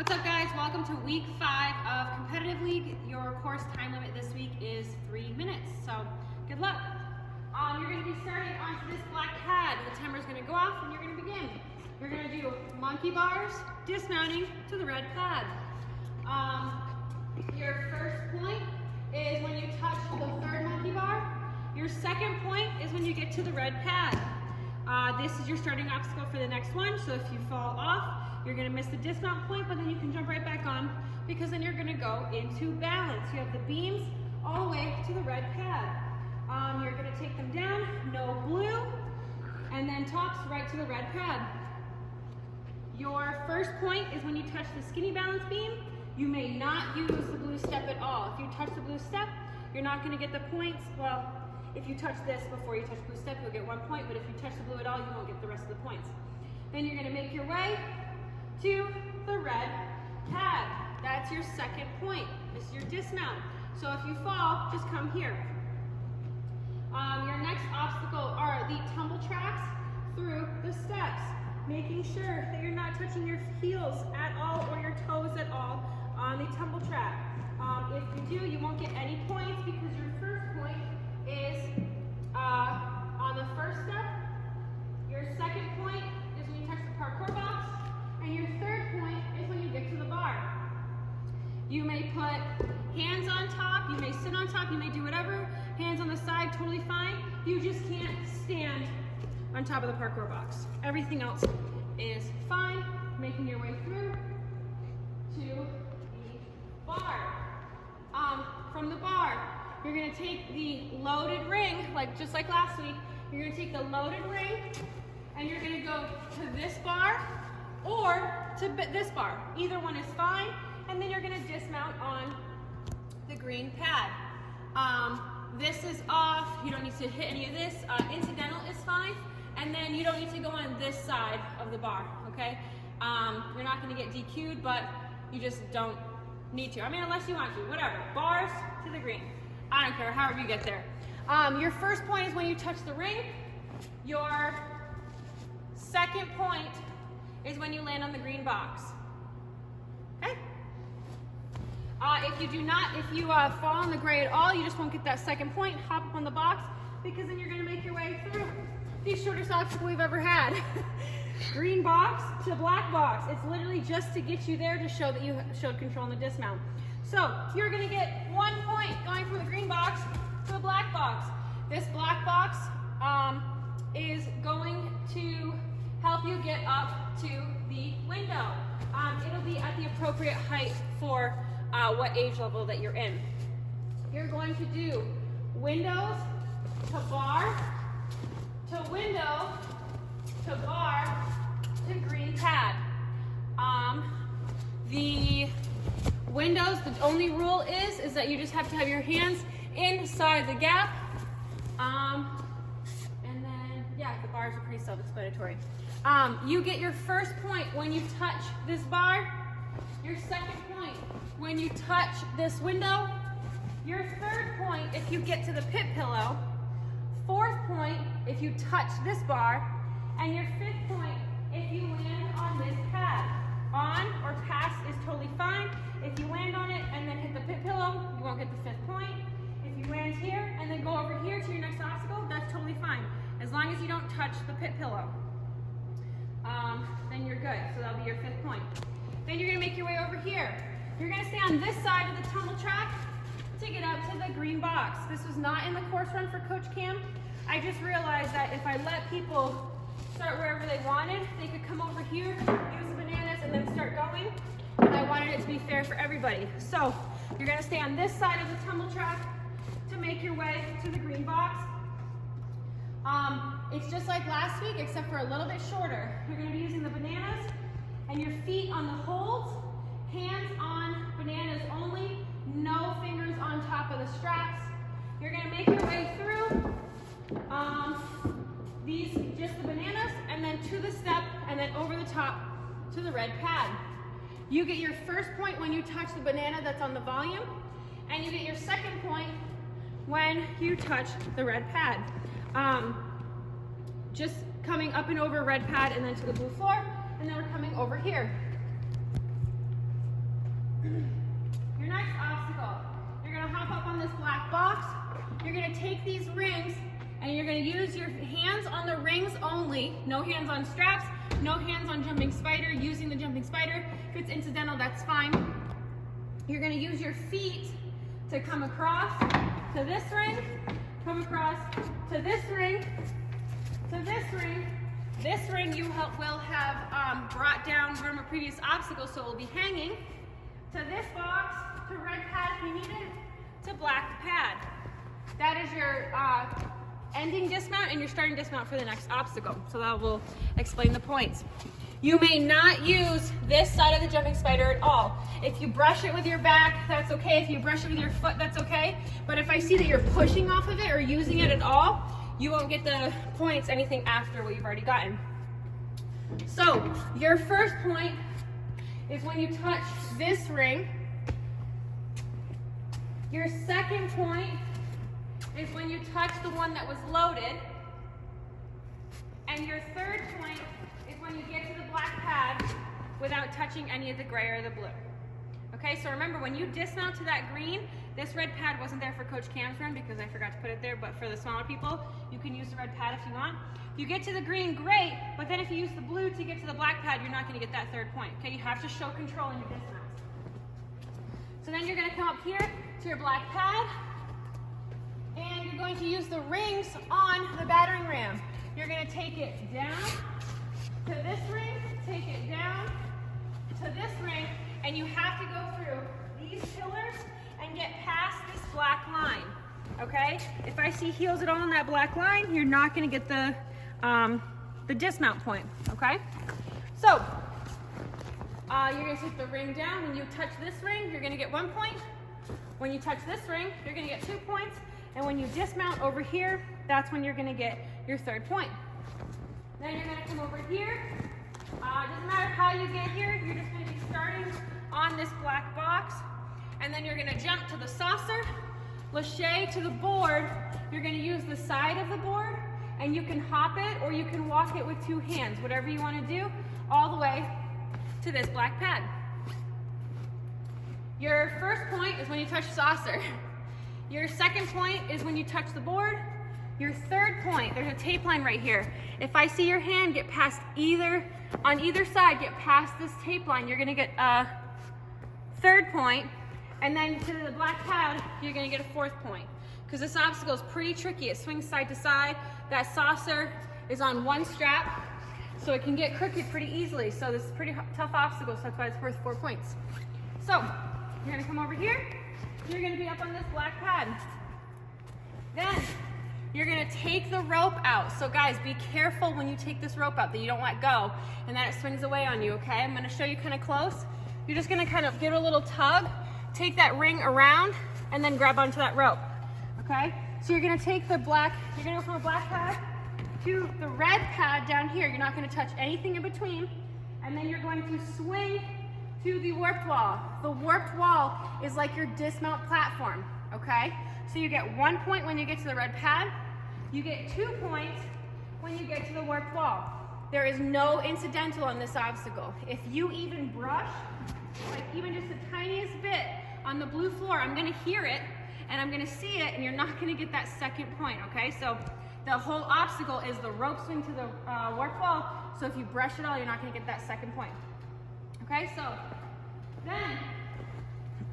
What's up, guys? Welcome to week 5 of Competitive League. Your course time limit this week is 3 minutes, so good luck. You're going to be starting onto this black pad. The timer is going to go off and you're going to begin. You're going to do monkey bars, dismounting to the red pad. Your first point is when you touch the third monkey bar. Your second point is when you get to the red pad. This is your starting obstacle for the next one, so if you fall off, you're going to miss the dismount point, but then you can jump right back on because then you're going to go into balance. You have the beams all the way to the red pad. You're going to take them down, no blue, and then tops right to the red pad. Your first point is when you touch the skinny balance beam. You may not use the blue step at all. If you touch the blue step, you're not going to get the points. Well, if you touch this before you touch blue step, you'll get 1 point, but if you touch the blue at all, you won't get the rest of the points. Then you're going to make your way to the red pad. That's your second point. This is your dismount. So if you fall, just come here. Your next obstacle are the tumble tracks through the steps, making sure that you're not touching your heels at all or your toes at all on the tumble track. If you do, you won't get any points because your first point is on the first step. Your second point is when you touch the parkour box. And your third point is when you get to the bar. You may put hands on top, you may sit on top, you may do whatever. Hands on the side, totally fine. You just can't stand on top of the parkour box. Everything else is fine. Making your way through to the bar. From the bar, you're going to take the loaded ring, just like last week. You're going to take the loaded ring and you're going to go to this bar or to this bar. Either one is fine. And then you're going to dismount on the green pad. This is off. You don't need to hit any of this. Incidental is fine. And then you don't need to go on this side of the bar, okay? You're not going to get DQ'd, but you just don't need to. I mean, unless you want to, whatever. Bars to the green. I don't care, however you get there. Your first point is when you touch the ring. Your second point is when you land on the green box. Okay? If you fall on the gray at all, you just won't get that second point. Hop up on the box because then you're going to make your way through the shortest obstacle we've ever had. Green box to black box. It's literally just to get you there to show that you showed control in the dismount. So you're going to get 1 point going from the green box to the black box. This black box is going to help you get up to the window. It'll be at the appropriate height for what age level that you're in. You're going to do windows to bar, to window, to bar, to green pad. The windows, the only rule is that you just have to have your hands inside the gap. And then, yeah, the bars are pretty self-explanatory. You get your first point when you touch this bar. Your second point when you touch this window. Your third point if you get to the pit pillow. Fourth point if you touch this bar. And your fifth point if you land on this pad. On or pass is totally fine. If you land on it and then hit the pit pillow, you won't get the fifth point. If you land here and then go over here to your next obstacle, that's totally fine. As long as you don't touch the pit pillow. Then you're good. So that'll be your fifth point. Then you're going to make your way over here. You're going to stay on this side of the tumble track to get up to the green box. This was not in the course run for Coach Cam. I just realized that if I let people start wherever they wanted, they could come over here, use the bananas, and then start going. And I wanted it to be fair for everybody. So you're going to stay on this side of the tumble track to make your way to the green box. It's just like last week, except for a little bit shorter. You're going to be using the bananas and your feet on the holds, hands on bananas only, no fingers on top of the straps. You're going to make your way through just the bananas, and then to the step, and then over the top to the red pad. You get your first point when you touch the banana that's on the volume, and you get your second point when you touch the red pad. Just coming up and over red pad and then to the blue floor, and then we're coming over here. Your next obstacle, you're gonna hop up on this black box. You're gonna take these rings and you're gonna use your hands on the rings only. No hands on straps, no hands on jumping spider, using the jumping spider. If it's incidental, that's fine. You're gonna use your feet to come across to this ring, come across to this ring, to this ring. This ring you will have brought down from a previous obstacle, so it will be hanging. To this box, to red pad if you need it, to black pad. That is your ending dismount and your starting dismount for the next obstacle. So that will explain the points. You may not use this side of the jumping spider at all. If you brush it with your back, that's okay. If you brush it with your foot, that's okay. But if I see that you're pushing off of it or using it at all, you won't get the points anything after what you've already gotten. So your first point is when you touch this ring. Your second point is when you touch the one that was loaded. And your third point is when you get to the black pad without touching any of the gray or the blue. Okay, so remember when you dismount to that green, this red pad wasn't there for Coach Cam's run because I forgot to put it there, but for the smaller people, you can use the red pad if you want. If you get to the green, great, but then if you use the blue to get to the black pad, you're not gonna get that third point, okay? You have to show control in your dismounts. So then you're gonna come up here to your black pad, and you're going to use the rings on the battering ram. You're gonna take it down to this ring, take it down to this ring, and you have to go through these pillars and get past this black line, okay? If I see heels at all on that black line, you're not gonna get the dismount point, okay? So, you're gonna take the ring down. When you touch this ring, you're gonna get 1 point. When you touch this ring, you're gonna get 2 points. And when you dismount over here, that's when you're gonna get your third point. Then you're gonna come over here. Doesn't matter how you get here, you're just gonna be starting on this black box. And then you're gonna jump to the saucer, lache to the board. You're gonna use the side of the board, and you can hop it or you can walk it with 2 hands, whatever you wanna do, all the way to this black pad. Your first point is when you touch saucer. Your second point is when you touch the board. Your third point, there's a tape line right here. If I see your hand get past on either side, get past this tape line, you're gonna get a third point. And then to the black pad, you're gonna get a 4th point. Because this obstacle is pretty tricky. It swings side to side. That saucer is on one strap, so it can get crooked pretty easily. So this is a pretty tough obstacle, so that's why it's worth 4 points. So, you're gonna come over here. You're gonna be up on this black pad. Then, you're gonna take the rope out. So guys, be careful when you take this rope out that you don't let go and that it swings away on you, okay? I'm gonna show you kind of close. You're just gonna kind of give it a little tug, take that ring around, and then grab onto that rope, okay? So you're gonna take the black, you're gonna go from a black pad to the red pad down here. You're not gonna touch anything in between. And then you're going to swing to the warped wall. The warped wall is like your dismount platform, okay? So you get 1 point when you get to the red pad. You get 2 points when you get to the warped wall. There is no incidental on this obstacle. If you even brush, like even just the tiniest bit on the blue floor, I'm gonna hear it and I'm gonna see it, and you're not gonna get that second point, okay? So the whole obstacle is the rope swing to the warped wall. So if you brush it all, you're not gonna get that second point. Okay, so then,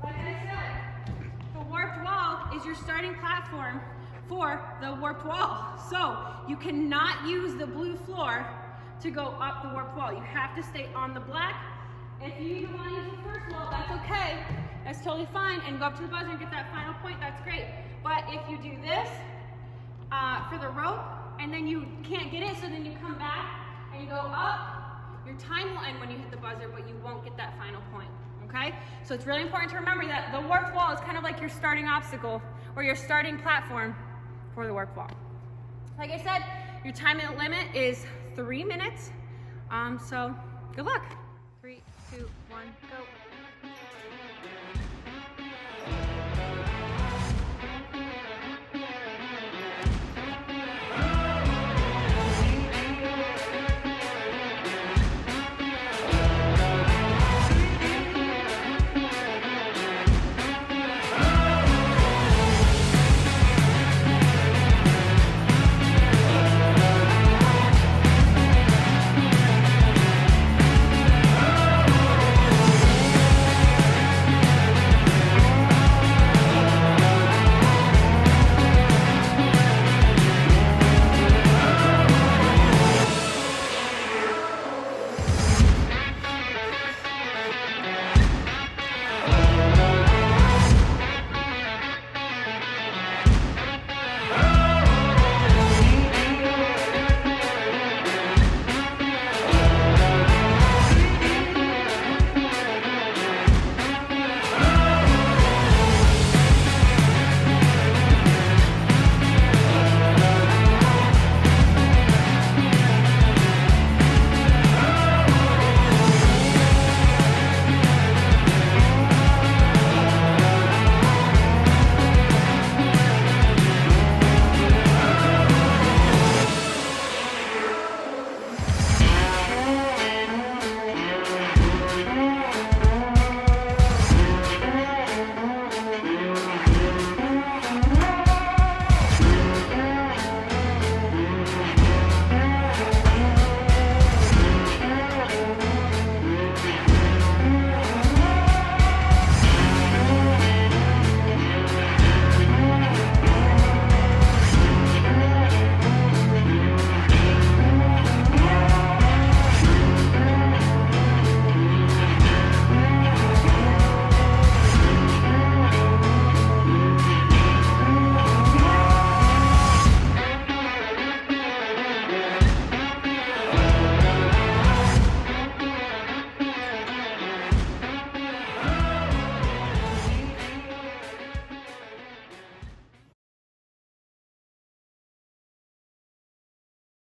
like I said, the warped wall is your starting platform for the warped wall. So you cannot use the blue floor to go up the warped wall. You have to stay on the black. If you even want to use the first wall, that's okay. That's totally fine. And go up to the buzzer and get that final point, that's great. But if you do this for the rope, and then you can't get it, so then you come back and you go up, your time will end when you hit the buzzer, but you won't get that final point, okay? So it's really important to remember that the warped wall is kind of like your starting obstacle or your starting platform for the warped wall. Like I said, your time limit is 3 minutes, so good luck. 3, 2, 1, go.